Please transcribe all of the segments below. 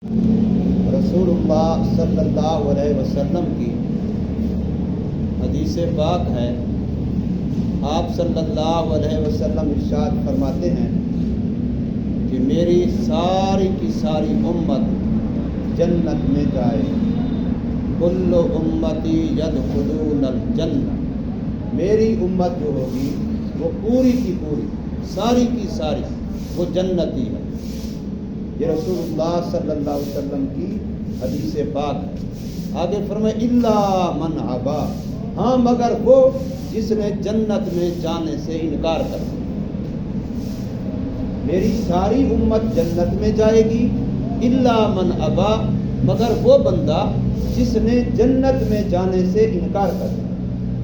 رسول اللہ صلی اللہ علیہ وسلم کی حدیث پاک ہے، آپ صلی اللہ علیہ وسلم ارشاد فرماتے ہیں کہ میری ساری کی ساری امت جنت میں جائے، کل امتی یدخلون الجنہ، میری امت جو ہوگی وہ پوری کی پوری، ساری کی ساری وہ جنتی ہے۔ یہ رسول اللہ صلی اللہ علیہ وسلم کی حدیث پاک ہے۔ آگے فرمائے الا من ابا، ہاں مگر وہ جس نے جنت میں جانے سے انکار کر دیا۔ میری ساری امت جنت میں جائے گی، الا من ابا، مگر وہ بندہ جس نے جنت میں جانے سے انکار کر دیا۔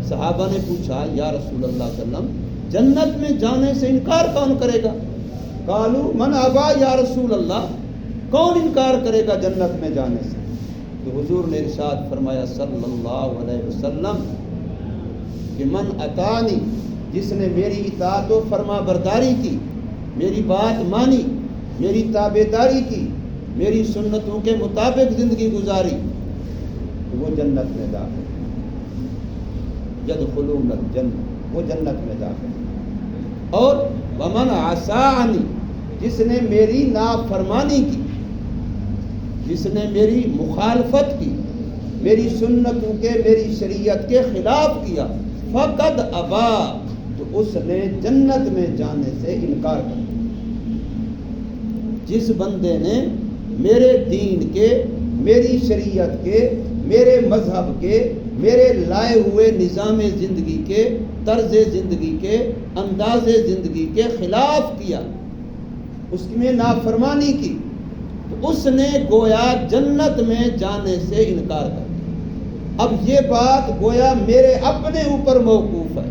صحابہ نے پوچھا یا رسول اللہ صلی اللہ علیہ وسلم جنت میں جانے سے انکار کون کرے گا؟ قالوا من ابا یا رسول اللہ، کون انکار کرے گا جنت میں جانے سے؟ تو حضور نے ارشاد فرمایا صلی اللہ علیہ وسلم کہ من اطاعنی، جس نے میری اطاعت و فرما برداری کی، میری بات مانی، میری تابعداری کی، میری سنتوں کے مطابق زندگی گزاری، تو وہ جنت میں داخل، یدخلون الجنہ، وہ جنت میں داخل۔ اور ومن عصانی، جس نے میری نافرمانی کی، جس نے میری مخالفت کی، میری سنتوں کے، میری شریعت کے خلاف کیا، فقد ابا، تو اس نے جنت میں جانے سے انکار کر دیا۔ جس بندے نے میرے دین کے، میری شریعت کے، میرے مذہب کے، میرے لائے ہوئے نظام زندگی کے، طرز زندگی کے، انداز زندگی کے خلاف کیا، اس میں نافرمانی کی، تو اس نے گویا جنت میں جانے سے انکار کر دیا۔ اب یہ بات گویا میرے اپنے اوپر موقوف ہے،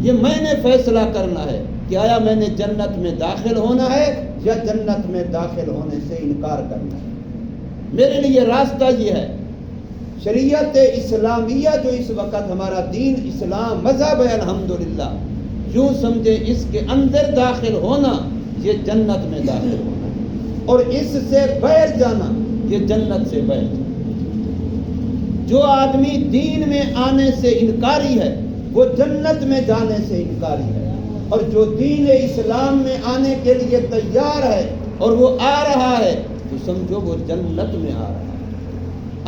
یہ میں نے فیصلہ کرنا ہے کہ آیا میں نے جنت میں داخل ہونا ہے یا جنت میں داخل ہونے سے انکار کرنا ہے۔ میرے لیے راستہ یہ ہے، شریعت اسلامیہ جو اس وقت ہمارا دین اسلام مذہب ہے الحمدللہ، یوں سمجھے اس کے اندر داخل ہونا یہ جنت میں داخل ہونا ہے، اور اس سے باہر جانا یہ جنت سے باہر جانا۔ جو آدمی دین میں آنے سے انکاری ہے وہ جنت میں جانے سے انکاری ہے، اور جو دین اسلام میں آنے کے لیے تیار ہے اور وہ آ رہا ہے تو سمجھو وہ جنت میں آ رہا ہے۔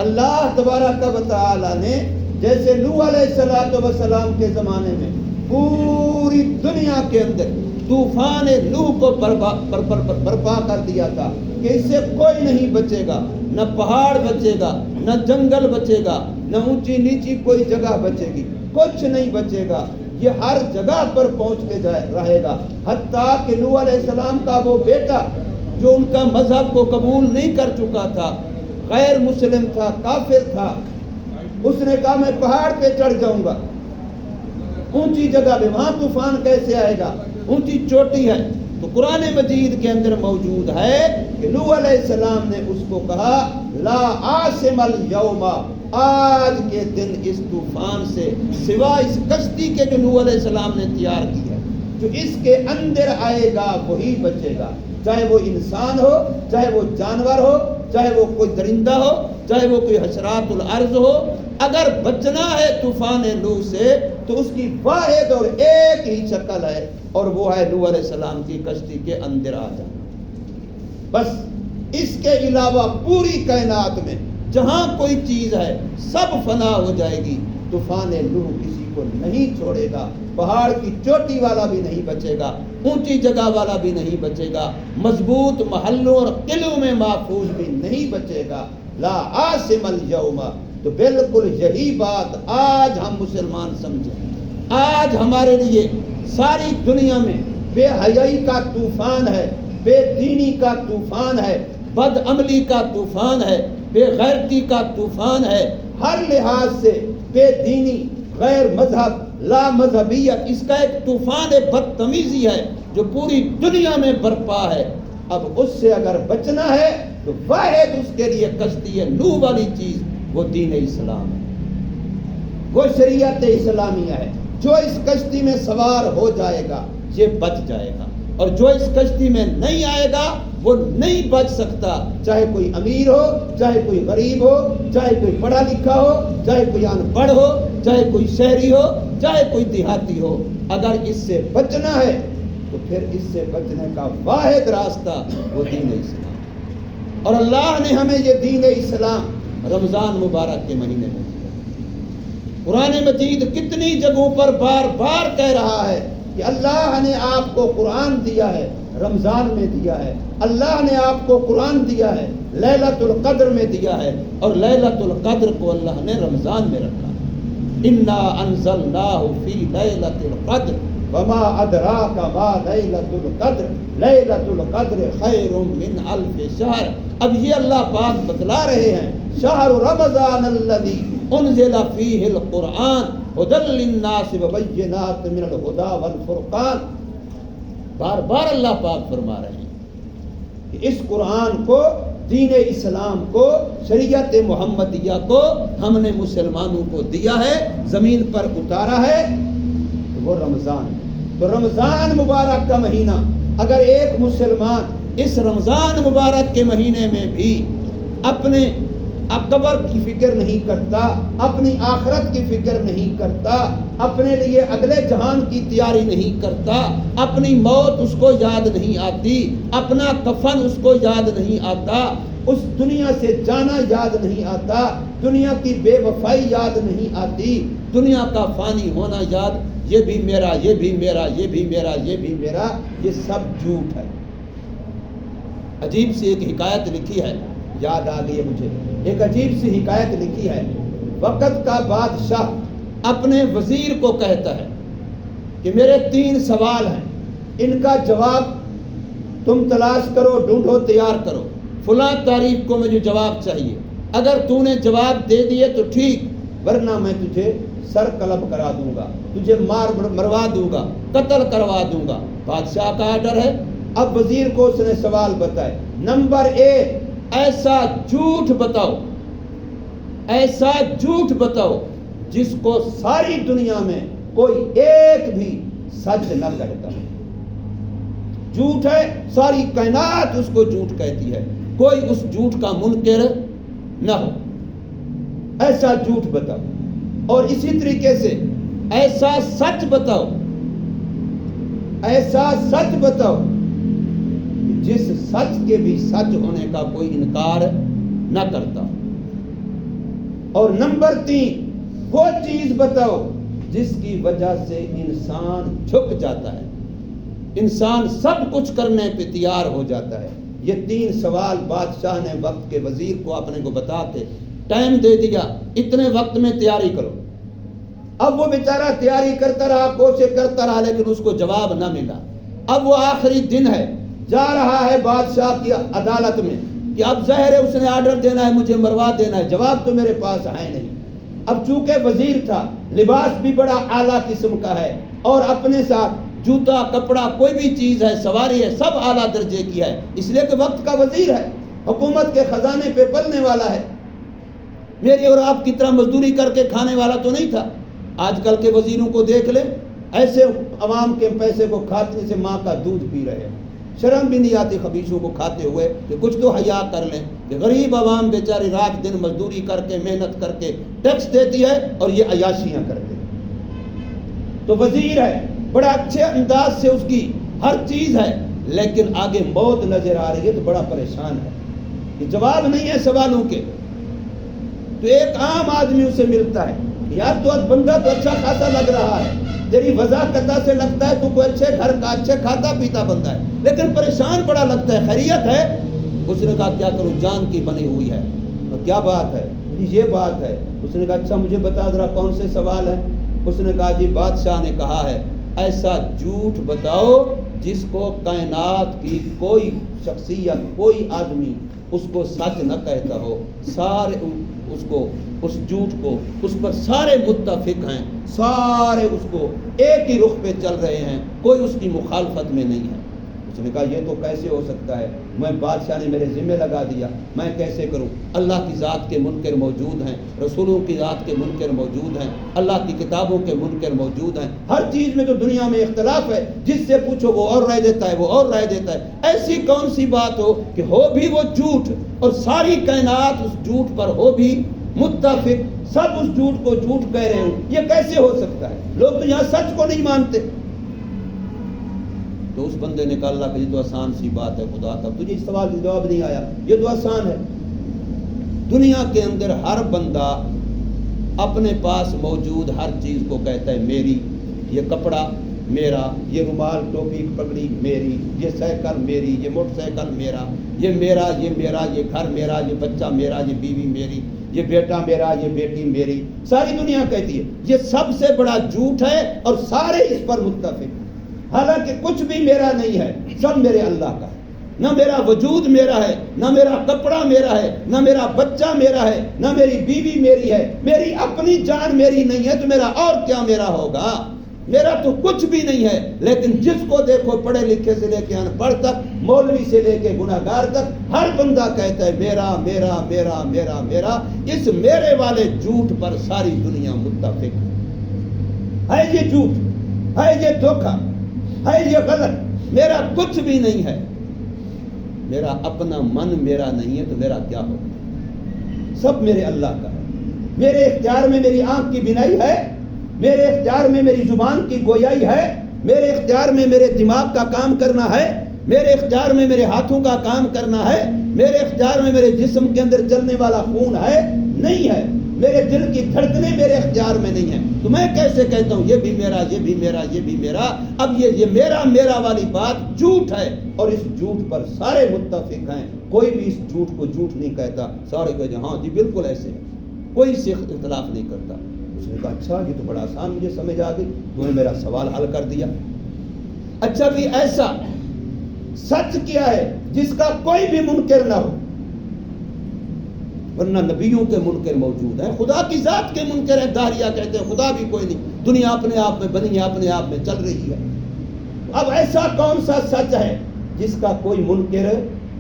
اللہ تبارک و تعالی نے جیسے نوح علیہ السلام کے زمانے میں پوری دنیا کے اندر طوفان نوح کو برپا کر دیا تھا کہ اس سے کوئی نہیں بچے گا، نہ پہاڑ بچے گا، نہ جنگل بچے گا، نہ اونچی نیچی کوئی جگہ بچے گی، کچھ نہیں بچے گا، یہ ہر جگہ پر پہنچ کے رہے گا۔ حتیٰ کہ نوح علیہ السلام کا وہ بیٹا جو ان کا مذہب کو قبول نہیں کر چکا تھا، غیر مسلم تھا، کافر تھا، اس نے کہا میں پہاڑ پہ چڑھ جاؤں گا، اونچی جگہ پہ، وہاں طوفان کیسے آئے گا، اونچی چوٹی ہے۔ تو قرآن مجید کے اندر موجود ہے کہ نوح علیہ السلام نے اس کو کہا لا عاصم اليوم، آج کے دن اس طوفان سے سوا اس کشتی کے جو نوح علیہ السلام نے تیار کی ہے، جو اس کے اندر آئے گا وہی بچے گا، چاہے وہ انسان ہو، چاہے وہ جانور ہو، چاہے وہ کوئی درندہ ہو، چاہے وہ کوئی حشرات الارض ہو۔ اگر بچنا ہے طوفان نوح سے تو اس کی واحد اور ایک ہی شکل ہے، اور وہ ہے نوح علیہ السلام کی کشتی کے اندر آ جانا۔ بس اس کے علاوہ پوری کائنات میں جہاں کوئی چیز ہے سب فنا ہو جائے گی، طوفان نوح کسی کو نہیں چھوڑے گا، پہاڑ کی چوٹی والا بھی نہیں بچے گا، اونچی جگہ والا بھی نہیں بچے گا، مضبوط محلوں اور قلعوں میں محفوظ بھی نہیں بچے گا۔ لا عاصم اليوم، تو بالکل یہی بات آج ہم مسلمان سمجھیں۔ آج ہمارے لیے ساری دنیا میں بے حیائی کا طوفان ہے، بے دینی کا طوفان ہے، بد عملی کا طوفان ہے، بے غیرتی کا طوفان ہے، ہر لحاظ سے بے دینی، غیر مذہب، لا مذہبیت، اس کا ایک طوفان بدتمیزی ہے جو پوری دنیا میں برپا ہے۔ اب اس سے اگر بچنا ہے تو واحد اس کے لیے کشتی ہے نوح والی چیز، وہ دین اسلام ہے، وہ شریعت اسلامیہ ہے۔ جو اس کشتی میں سوار ہو جائے گا یہ بچ جائے گا، اور جو اس کشتی میں نہیں آئے گا وہ نہیں بچ سکتا، چاہے کوئی امیر ہو، چاہے کوئی غریب ہو، چاہے کوئی پڑھا لکھا ہو، چاہے کوئی ان پڑھ ہو، چاہے کوئی شہری ہو، چاہے کوئی دیہاتی ہو۔ اگر اس سے بچنا ہے تو پھر اس سے بچنے کا واحد راستہ وہ دین اسلام، اور اللہ نے ہمیں یہ دین اسلام رمضان مبارک کے مہینے میں دیا۔ قرآن مجید کتنی جگہوں پر بار بار کہہ رہا ہے کہ اللہ نے آپ کو قرآن دیا ہے، رمضان میں دیا ہے، اللہ نے آپ کو قرآن دیا ہے، لیلۃ القدر میں دیا ہے، اور لیلۃ القدر کو اللہ نے رمضان میں رکھا۔ انا انزلناہ فی لیلۃ القدر وما ادراک ما لیلۃ القدر لیلۃ القدر خیر من الف شہر۔ اب یہ اللہ پاک بتلا رہے ہیں شہر رمضان الذی انزل فیہ القرآن ھدی للناس وبینات من الھدی والفرقان۔ بار بار اللہ پاک فرما رہے ہیں کہ اس قرآن کو، دین اسلام کو، شریعت محمدیہ کو ہم نے مسلمانوں کو دیا ہے، زمین پر اتارا ہے، وہ رمضان ہے۔ تو رمضان مبارک کا مہینہ اگر ایک مسلمان اس رمضان مبارک کے مہینے میں بھی اپنے قبر کی فکر نہیں کرتا، اپنی آخرت کی فکر نہیں کرتا، اپنے لیے اگلے جہان کی تیاری نہیں کرتا، اپنی موت اس کو یاد نہیں آتی، اپنا کفن اس کو یاد نہیں آتا، اس دنیا سے جانا یاد نہیں آتا، دنیا کی بے وفائی یاد نہیں آتی، دنیا کا فانی ہونا یاد، یہ بھی میرا، یہ بھی میرا، یہ بھی میرا، یہ بھی میرا، یہ سب جھوٹ ہے۔ عجیب سی ایک حکایت لکھی ہے، یاد آ گئی ہے مجھے، ایک عجیب سی حکایت لکھی ہے۔ وقت کا بادشاہ اپنے وزیر کو کہتا ہے کہ میرے 3 سوال ہیں، ان کا جواب تم تلاش کرو، ڈھونڈو، تیار کرو، فلاں تاریخ کو مجھے جواب چاہیے، اگر تو نے جواب دے دیے تو ٹھیک، ورنہ میں تجھے سر قلب کرا دوں گا، تجھے مروا دوں گا، قتل کروا دوں گا۔ بادشاہ کا آرڈر ہے۔ اب وزیر کو اس نے سوال بتائے۔ نمبر 1، ایسا جھوٹ بتاؤ، ایسا جھوٹ بتاؤ جس کو ساری دنیا میں کوئی ایک بھی سچ نہ کہتا۔ جھوٹ ہے، ساری کائنات اس کو جھوٹ کہتی ہے، کوئی اس جھوٹ کا منکر نہ ہو۔ ایسا جھوٹ بتاؤ، اور اسی طریقے سے ایسا سچ بتاؤ، ایسا سچ بتاؤ جس سچ کے بھی سچ ہونے کا کوئی انکار نہ کرتا۔ اور نمبر 3، وہ چیز بتاؤ جس کی وجہ سے انسان جھک جاتا ہے، انسان سب کچھ کرنے پہ تیار ہو جاتا ہے۔ یہ 3 سوال بادشاہ نے وقت کے وزیر کو اپنے کو بتا کے ٹائم دے دیا، اتنے وقت میں تیاری کرو۔ اب وہ بیچارہ تیاری کرتا رہا، کوشش کرتا رہا، لیکن اس کو جواب نہ ملا۔ اب وہ آخری دن ہے، جا رہا ہے بادشاہ کی عدالت میں کہ اب ظاہر ہے اس نے آرڈر دینا ہے، مجھے مروا دینا ہے، جواب تو میرے پاس ہے نہیں۔ اب چونکہ وزیر تھا، لباس بھی بڑا اعلیٰ قسم کا ہے، اور اپنے ساتھ جوتا، کپڑا، کوئی بھی چیز ہے، سواری ہے، سب اعلیٰ درجے کی ہے، اس لیے کہ وقت کا وزیر ہے، حکومت کے خزانے پہ پلنے والا ہے، میری اور آپ کی طرح مزدوری کر کے کھانے والا تو نہیں تھا۔ آج کل کے وزیروں کو دیکھ لیں، ایسے عوام کے پیسے کو کھانے سے ماں کا دودھ پی رہے ہیں، شرم بھی نہیں آتی خبیثوں کو کھاتے ہوئے کہ کچھ تو حیا کر لیں، کہ غریب عوام بیچاری رات دن مزدوری کر کے، محنت کر کے ٹیکس دیتی ہے اور یہ عیاشیاں کرتے ہیں۔ تو وزیر ہے، بڑا اچھے انداز سے اس کی ہر چیز ہے، لیکن آگے موت نظر آ رہی ہے تو بڑا پریشان ہے کہ جواب نہیں ہے سوالوں کے۔ تو ایک عام آدمی اسے ملتا ہے، یار تو بندہ تو اچھا خاصا لگ رہا ہے، تیری وضاحت سے لگتا ہے تو کوئی اچھے گھر کا، اچھے کھاتا پیتا بندہ ہے، لیکن پریشان بڑا لگتا ہے، خیریت ہے؟ اس نے کہا کیا کروں، جان کی بنی ہوئی ہے۔ تو کیا بات ہے؟ یہ بات ہے۔ اس نے کہا اچھا مجھے بتا ذرا کون سے سوال ہیں؟ اس نے کہا جی بادشاہ نے کہا ہے ایسا جھوٹ بتاؤ جس کو کائنات کی کوئی شخصیت، کوئی آدمی اس کو سچ نہ کہتا ہو، سارے اس کو، اس جھوٹ کو، اس پر سارے متفق ہیں، سارے اس کو ایک ہی رخ پہ چل رہے ہیں، کوئی اس کی مخالفت میں نہیں ہے۔ اس نے کہا یہ تو کیسے ہو سکتا ہے، میں بادشاہ نے میرے ذمہ لگا دیا، میں کیسے کروں؟ اللہ کی ذات کے منکر موجود ہیں، رسولوں کی ذات کے منکر موجود ہیں، اللہ کی کتابوں کے منکر موجود ہیں، ہر چیز میں تو دنیا میں اختلاف ہے، جس سے پوچھو وہ اور رائے دیتا ہے، وہ اور رائے دیتا ہے۔ ایسی کون سی بات ہو کہ ہو بھی وہ جھوٹ اور ساری کائنات اس جھوٹ پر ہو بھی متفق، سب اس جھوٹ کو جھوٹ کہہ رہے ہوں، یہ کیسے ہو سکتا ہے؟ لوگ تو یہاں سچ کو نہیں مانتے۔ تو اس بندے نے کہا اللہ کہ یہ تو آسان سی بات ہے خدا کا، تجھے اس سوال کا جواب نہیں آیا، یہ تو آسان ہے۔ دنیا کے اندر ہر بندہ اپنے پاس موجود ہر چیز کو کہتا ہے میری، یہ کپڑا میرا، یہ رومال ٹوپی پگڑی میری، یہ سائیکل میری، یہ موٹر سائیکل میرا، یہ میرا، یہ میرا، یہ گھر میرا، یہ بچہ میرا، یہ بیوی میری، یہ بیٹا میرا، یہ بیٹی میری، ساری دنیا کہتی ہے۔ یہ سب سے بڑا جھوٹ ہے اور سارے اس پر متفق، حالانکہ کچھ بھی میرا نہیں ہے، سب میرے اللہ کا ہے۔ نہ میرا وجود میرا ہے، نہ میرا کپڑا میرا ہے، نہ میرا بچہ میرا ہے، نہ میری بیوی میری ہے، میری اپنی جان میری نہیں ہے تو میرا اور کیا میرا ہوگا؟ میرا تو کچھ بھی نہیں ہے۔ لیکن جس کو دیکھو پڑھے لکھے سے لے کے ان پڑھ تک، مولوی سے لے کے گناہ گار تک، ہر بندہ کہتا ہے میرا میرا میرا میرا میرا۔ اس میرے والے جھوٹ پر ساری دنیا متفق ہے۔ یہ جھوٹ ہے، یہ دھوکہ ہے، یہ غلط، میرا کچھ بھی نہیں ہے۔ میرا اپنا من میرا نہیں ہے تو میرا کیا ہوگا؟ سب میرے اللہ کا ہے۔ میرے اختیار میں میری آنکھ کی بینائی ہے، میرے اختیار میں میری زبان کی گویائی ہے، میرے اختیار میں میرے دماغ کا کام کرنا ہے، میرے اختیار میں میرے ہاتھوں کا کام کرنا ہے، میرے اختیار میں میرے جسم کے اندر چلنے والا خون ہے نہیں ہے، میرے دل کی دھڑکنیں میرے اختیار میں نہیں ہیں۔ تو میں کیسے کہتا ہوں یہ بھی میرا، یہ بھی میرا، یہ بھی میرا؟ اب یہ میرا میرا والی بات جھوٹ ہے اور اس جھوٹ پر سارے متفق ہیں، کوئی بھی اس جھوٹ کو جھوٹ نہیں کہتا، سارے کہتے ہیں ہاں جی بالکل ایسے ہے، کوئی سے اختلاف نہیں کرتا۔ اس نے کہا اچھا یہ تو بڑا آسان مجھے سمجھ آ گئی، تو نے میرا سوال حل کر دیا۔ اچھا بھی ایسا سچ کیا ہے جس کا کوئی بھی منکر نہ ہو؟ ورنہ نبیوں کے منکر موجود ہیں، خدا کی ذات کے منکر ہیں، داہریہ کہتے ہیں خدا بھی کوئی نہیں، دنیا اپنے آپ میں بنی ہے، اپنے آپ میں چل رہی ہے۔ اب ایسا کون سا سچ ہے جس کا کوئی منکر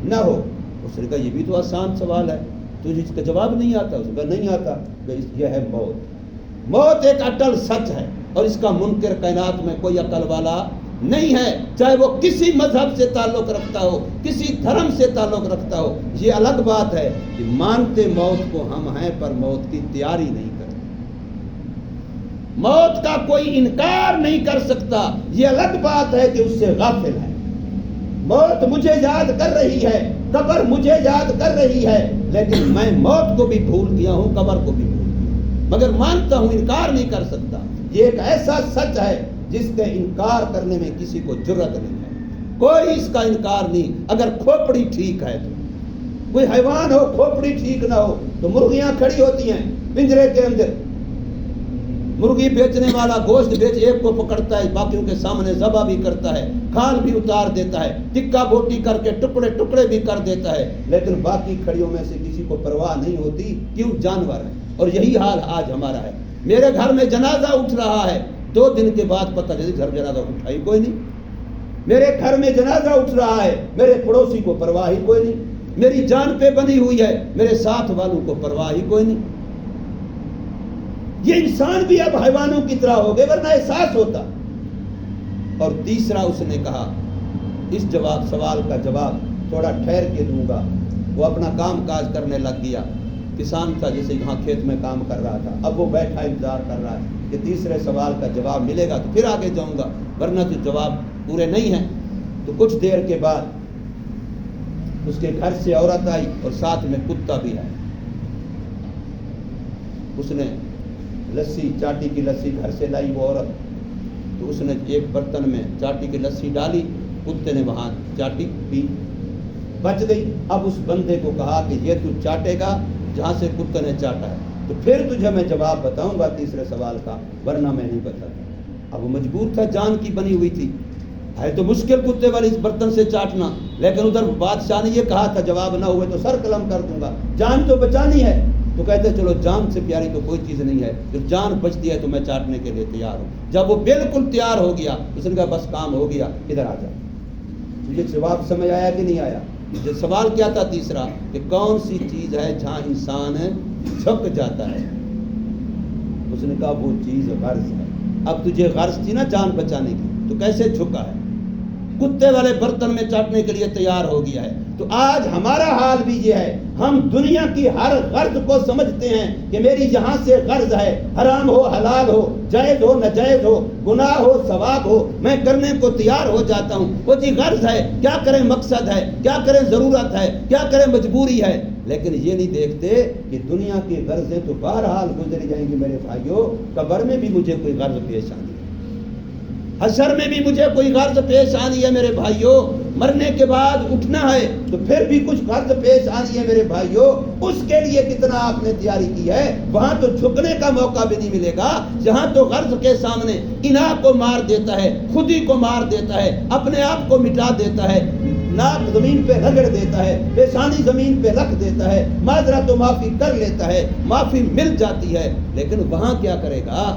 نہ ہو؟ اس نے کہا یہ بھی تو آسان سوال ہے، تجھے اس کا جواب نہیں آتا؟ اس نے کہا نہیں آتا، کہ یہ ہے موت۔ موت ایک اٹل سچ ہے اور اس کا منکر کائنات میں کوئی عقل والا نہیں ہے، چاہے وہ کسی مذہب سے تعلق رکھتا ہو، کسی دھرم سے تعلق رکھتا ہو۔ یہ الگ بات ہے کہ مانتے موت کو ہم ہیں پر موت کی تیاری نہیں کرتے، موت کا کوئی انکار نہیں کر سکتا، یہ الگ بات ہے کہ اس سے غافل ہے۔ موت مجھے یاد کر رہی ہے، قبر مجھے یاد کر رہی ہے، لیکن میں موت کو بھی بھول گیا ہوں، قبر کو بھی بھول گیا، مگر مانتا ہوں، انکار نہیں کر سکتا۔ یہ ایک ایسا سچ ہے جس کے انکار کرنے میں کسی کو جرت نہیں ہے، کوئی اس کا انکار نہیں۔ اگر کھوپڑی ٹھیک ہے تو کوئی حیوان ہو، کھوپڑی ٹھیک نہ ہو تو مرغیاں کھڑی ہوتی ہیں پنجرے کے اندر، مرغی بیچنے والا گوشت بیچ ایک کو پکڑتا ہے، باقیوں کے سامنے ذبح بھی کرتا ہے، کھال بھی اتار دیتا ہے، ٹکا بوٹی کر کے ٹکڑے ٹکڑے بھی کر دیتا ہے، لیکن باقی کھڑیوں میں سے کسی کو پرواہ نہیں ہوتی، کیوں؟ جانور ہے۔ اور یہی حال آج ہمارا ہے۔ میرے گھر میں جنازہ اٹھ رہا ہے، 2 دن کے بعد پتہ چلے گھر جنازہ اٹھا ہی کوئی نہیں۔ میرے گھر میں جنازہ اٹھ رہا ہے، میرے پڑوسی کو پرواہ ہی کوئی نہیں، میری جان پہ بنی ہوئی ہے، میرے ساتھ والوں کو پرواہ ہی کوئی نہیں۔ یہ انسان بھی اب حیوانوں کی طرح ہو گئے، ورنہ احساس ہوتا۔ اور تیسرا اس نے کہا، اس سوال کا جواب تھوڑا ٹھہر کے دوں گا۔ وہ اپنا کام کاج کرنے لگ گیا، کسان تھا جسے یہاں کھیت میں کام کر رہا تھا، اب وہ بیٹھا انتظار کر رہا ہے کہ تیسرے سوال کا جواب ملے گا تو پھر آگے جاؤں گا، ورنہ تو جواب پورے نہیں ہیں۔ تو کچھ دیر کے بعد اس کے گھر سے عورت آئی اور ساتھ میں کتا بھی ہے۔ اس نے لسی، چاٹی کی لسی گھر سے لائی وہ عورت، تو اس نے ایک برتن میں چاٹی کی لسی ڈالی، کتے نے وہاں چاٹی پی، بچ گئی۔ اب اس بندے کو کہا کہ یہ تو چاٹے گا جہاں سے کتے نے چاٹا ہے، تو پھر تجھے میں جواب بتاؤں گا تیسرے سوال کا، ورنہ میں نہیں بتاتا۔ اب وہ مجبور تھا، جان کی بنی ہوئی تھی، ہے تو مشکل کتے والی اس برتن سے چاٹنا، لیکن ادھر بادشاہ نے یہ کہا تھا جواب نہ ہوئے تو سر قلم کر دوں گا، جان تو بچانی ہے۔ تو کہتے چلو جان سے پیاری تو کوئی چیز نہیں ہے، جو جان بچتی ہے تو میں چاٹنے کے لیے تیار ہوں۔ جب وہ بالکل تیار ہو گیا، اس نے کہا بس کام ہو گیا، ادھر آ جا۔ مجھے جواب سمجھ آیا کہ نہیں آیا؟ جو سوال کیا تھا تیسرا کہ کون سی چیز ہے جہاں انسان جھک جاتا ہے؟ اس نے کہا وہ چیز غرض ہے۔ اب تجھے غرض تھی نا جان بچانے کی، تو کیسے جھکا ہے؟ کتے والے برتن میں چاٹنے کے لیے تیار ہو گیا ہے۔ تو آج ہمارا حال بھی یہ ہے، ہم دنیا کی ہر غرض کو سمجھتے ہیں کہ میری یہاں سے غرض ہے، حرام ہو حلال ہو، جائز ہو ناجائز ہو، گناہ ہو ثواب ہو، میں کرنے کو تیار ہو جاتا ہوں۔ وہ جی غرض ہے، کیا کریں مقصد ہے، کیا کریں ضرورت ہے، کیا کریں مجبوری ہے، لیکن یہ نہیں دیکھتے کہ دنیا کی غرضیں تو بہرحال گزر جائیں گی میرے بھائیوں۔ قبر میں بھی مجھے کوئی غرض پیش آنی ہے، حشر میں بھی مجھے کوئی غرض پیش آنی ہے میرے بھائیوں، مرنے کے بعد اٹھنا ہے تو پھر بھی کچھ غرض پیش آنی ہے میرے بھائیوں۔ اس کے لیے کتنا آپ نے تیاری کی ہے؟ وہاں تو جھکنے کا موقع بھی نہیں ملے گا، جہاں تو غرض کے سامنے اناء کو مار دیتا ہے، خودی کو مار دیتا ہے، اپنے آپ کو مٹا دیتا ہے، ناک زمین پہ رگڑ دیتا ہے، پیشانی زمین پہ رکھ دیتا ہے، معذرت و معافی کر لیتا ہے، معافی مل جاتی ہے، لیکن وہاں کیا کرے گا؟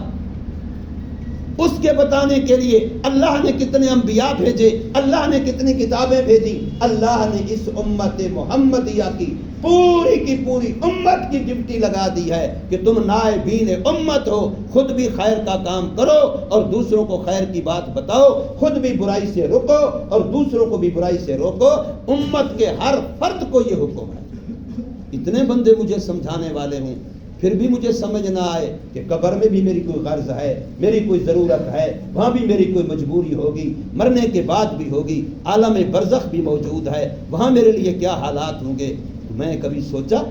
اس کے بتانے کے لیے اللہ نے کتنے انبیاء بھیجے، اللہ نے کتنی کتابیں بھیجی، اللہ نے اس امت محمدیہ کی پوری امت کی ڈپٹی لگا دی ہے کہ تم نائبین امت ہو، خود بھی خیر کا کام کرو اور دوسروں کو خیر کی بات بتاؤ، خود بھی برائی سے روکو اور دوسروں کو بھی برائی سے روکو۔ امت کے ہر فرد کو یہ حکم ہے۔ اتنے بندے مجھے سمجھانے والے ہوں، پھر بھی مجھے سمجھ نہ آئے کہ قبر میں بھی میری کوئی غرض ہے، میری کوئی ضرورت ہے، وہاں بھی میری کوئی مجبوری ہوگی، مرنے کے بعد بھی ہوگی، عالم برزخ بھی موجود ہے، وہاں میرے لیے کیا حالات ہوں گے۔ میں کبھی سوچا،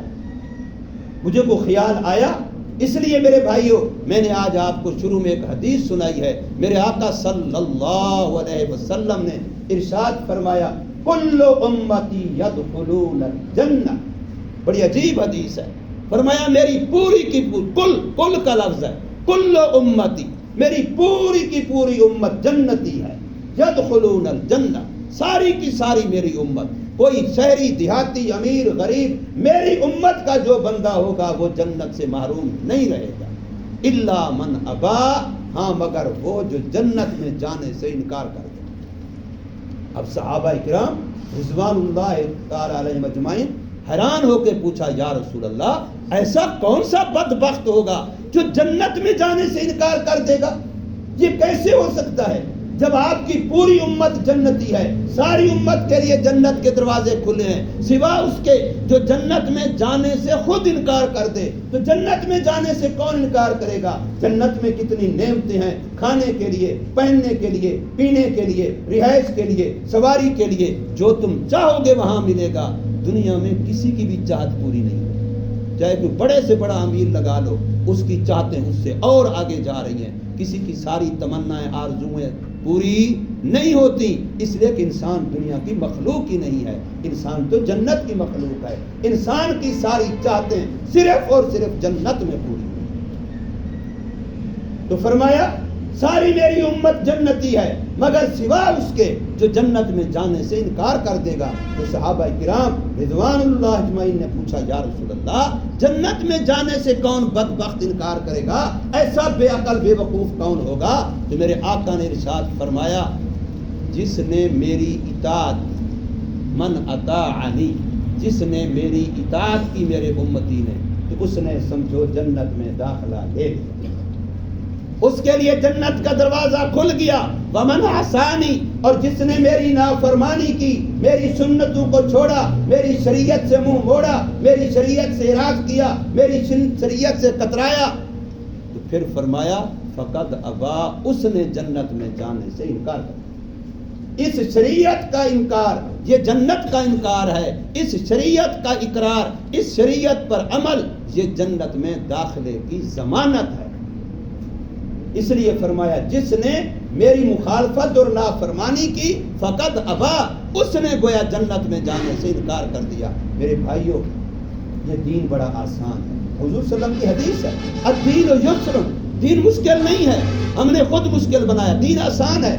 مجھے کو خیال آیا؟ اس لیے میرے بھائیوں، میں نے آج آپ کو شروع میں ایک حدیث سنائی ہے۔ میرے آقا صلی اللہ علیہ وسلم نے ارشاد فرمایا، کل امتی یدخلون الجنہ، بڑی عجیب حدیث ہے۔ فرمایا میری پوری کی پوری، کل کا لفظ ہے، کل امتی، میری پوری کی پوری امت جنتی ہے، یدخلون الجنہ، ساری کی ساری میری امت، کوئی شہری دیہاتی امیر غریب، میری امت کا جو بندہ ہوگا وہ جنت سے محروم نہیں رہے گا، الا من ابا، ہاں مگر وہ جو جنت میں جانے سے انکار کر دے۔ اب صحابہ کرام رضوان اللہ تعالی علیہم اجمعین حیران ہو کے پوچھا، یا رسول اللہ، ایسا کون سا بدبخت ہوگا جو جنت میں جانے سے انکار کر دے گا؟ یہ کیسے ہو سکتا ہے جب آپ کی پوری امت جنتی ہے، ساری امت کے لیے جنت کے دروازے کھلے ہیں، سوا اس کے جو جنت میں جانے سے خود انکار کر دے، تو جنت میں جانے سے کون انکار کرے گا؟ جنت میں کتنی نعمتیں ہیں، کھانے کے لیے، پہننے کے لیے، پینے کے لیے، رہائش کے لیے، سواری کے لیے، جو تم چاہو گے وہاں ملے گا۔ دنیا میں کسی کی بھی چاہت پوری نہیں، چاہے کوئی بڑے سے بڑا امیر لگا لو، اس کی چاہتیں اس سے اور آگے جا رہی ہیں، کسی کی ساری تمنائیں آرزویں پوری نہیں ہوتی، اس لیے کہ انسان دنیا کی مخلوق ہی نہیں ہے، انسان تو جنت کی مخلوق ہے، انسان کی ساری چاہتیں صرف اور صرف جنت میں پوری ہیں۔ تو فرمایا ساری میری امت جنتی ہے مگر سوا اس کے جو جنت میں جانے سے انکار کر دے گا۔ تو صحابہ کرام رضوان اللہ اجمعین نے پوچھا، یا رسول اللہ، جنت میں جانے سے کون بدبخت انکار کرے گا؟ ایسا بے عقل بے وقوف کون ہوگا؟ تو میرے آقا نے ارشاد فرمایا، جس نے میری اطاعت، من اطاعنی، جس نے میری اطاعت کی میرے امتی نے، تو اس نے سمجھو جنت میں داخلہ لے لیا، اس کے لیے جنت کا دروازہ کھل گیا۔ ومن عصانی، اور جس نے میری نافرمانی کی، میری سنتوں کو چھوڑا، میری شریعت سے منہ موڑا، میری شریعت سے اعراض کیا، میری شریعت سے کترایا، تو پھر فرمایا فقد ابا، اس نے جنت میں جانے سے انکار کر۔ اس شریعت کا انکار یہ جنت کا انکار ہے، اس شریعت کا اقرار، اس شریعت پر عمل یہ جنت میں داخلے کی ضمانت ہے۔ اس لیے فرمایا جس نے میری مخالفت اور نافرمانی کی فقط ابا، اس نے گویا جنت میں جانے سے انکار کر دیا۔ میرے بھائیوں، یہ دین بڑا آسان ہے، حضور صلی اللہ علیہ وسلم کی حدیث ہے، الدین یسر، دین مشکل نہیں ہے، ہم نے خود مشکل بنایا، دین آسان ہے۔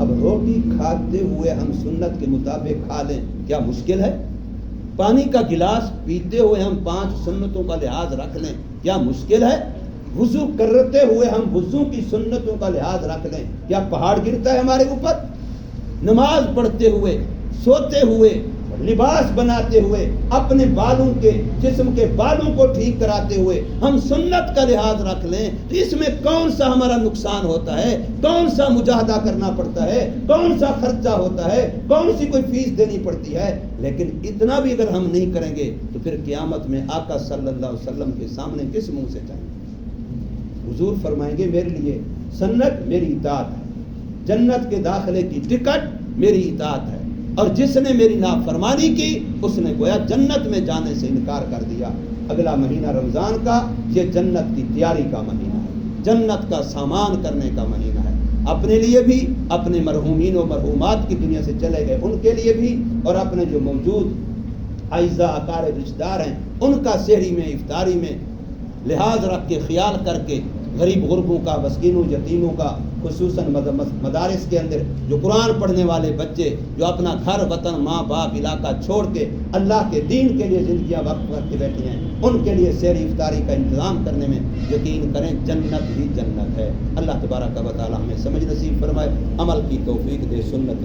اب روٹی کھاتے ہوئے ہم سنت کے مطابق کھا لیں، کیا مشکل ہے؟ پانی کا گلاس پیتے ہوئے ہم 5 سنتوں کا لحاظ رکھ لیں، کیا مشکل ہے؟ وضو کرتے ہوئے ہم وضو کی سنتوں کا لحاظ رکھ لیں، کیا پہاڑ گرتا ہے ہمارے اوپر؟ نماز پڑھتے ہوئے، سوتے ہوئے، لباس بناتے ہوئے، اپنے بالوں کے، جسم کے بالوں کو ٹھیک کراتے ہوئے ہم سنت کا لحاظ رکھ لیں تو اس میں کون سا ہمارا نقصان ہوتا ہے، کون سا مجاہدہ کرنا پڑتا ہے، کون سا خرچہ ہوتا ہے، کون سی کوئی فیس دینی پڑتی ہے. لیکن اتنا بھی اگر ہم نہیں کریں گے تو پھر قیامت میں آقا صلی اللہ علیہ وسلم کے سامنے کس منہ سے جائیں گے؟ حضور فرمائیں گے میرے لیے سنت میری اطاعت ہے، جنت کے داخلے کی ٹکٹ میری اطاعت ہے، اور جس نے میری نافرمانی کی اس نے گویا جنت میں جانے سے انکار کر دیا. اگلا مہینہ رمضان کا یہ جنت کی تیاری کا مہینہ ہے، جنت کا سامان کرنے کا مہینہ ہے، اپنے لیے بھی، اپنے مرحومین و مرحومات کی دنیا سے چلے گئے ان کے لیے بھی، اور اپنے جو موجود اعزاء اقارب رشتہ دار ہیں ان کا سحری میں، افطاری میں لحاظ رکھ کے، خیال کر کے، غریب غربوں کا، مسکینوں، یتیموں کا، خصوصاً مدارس کے اندر جو قرآن پڑھنے والے بچے جو اپنا گھر، وطن، ماں باپ، علاقہ چھوڑ کے اللہ کے دین کے لیے زندگیاں وقف کر کے بیٹھے ہیں، ان کے لیے سحری افطاری کا انتظام کرنے میں یقین کریں جنت ہی جنت ہے. اللہ تبارک و تعالی ہمیں سمجھ نصیب فرمائے، عمل کی توفیق دے، سنت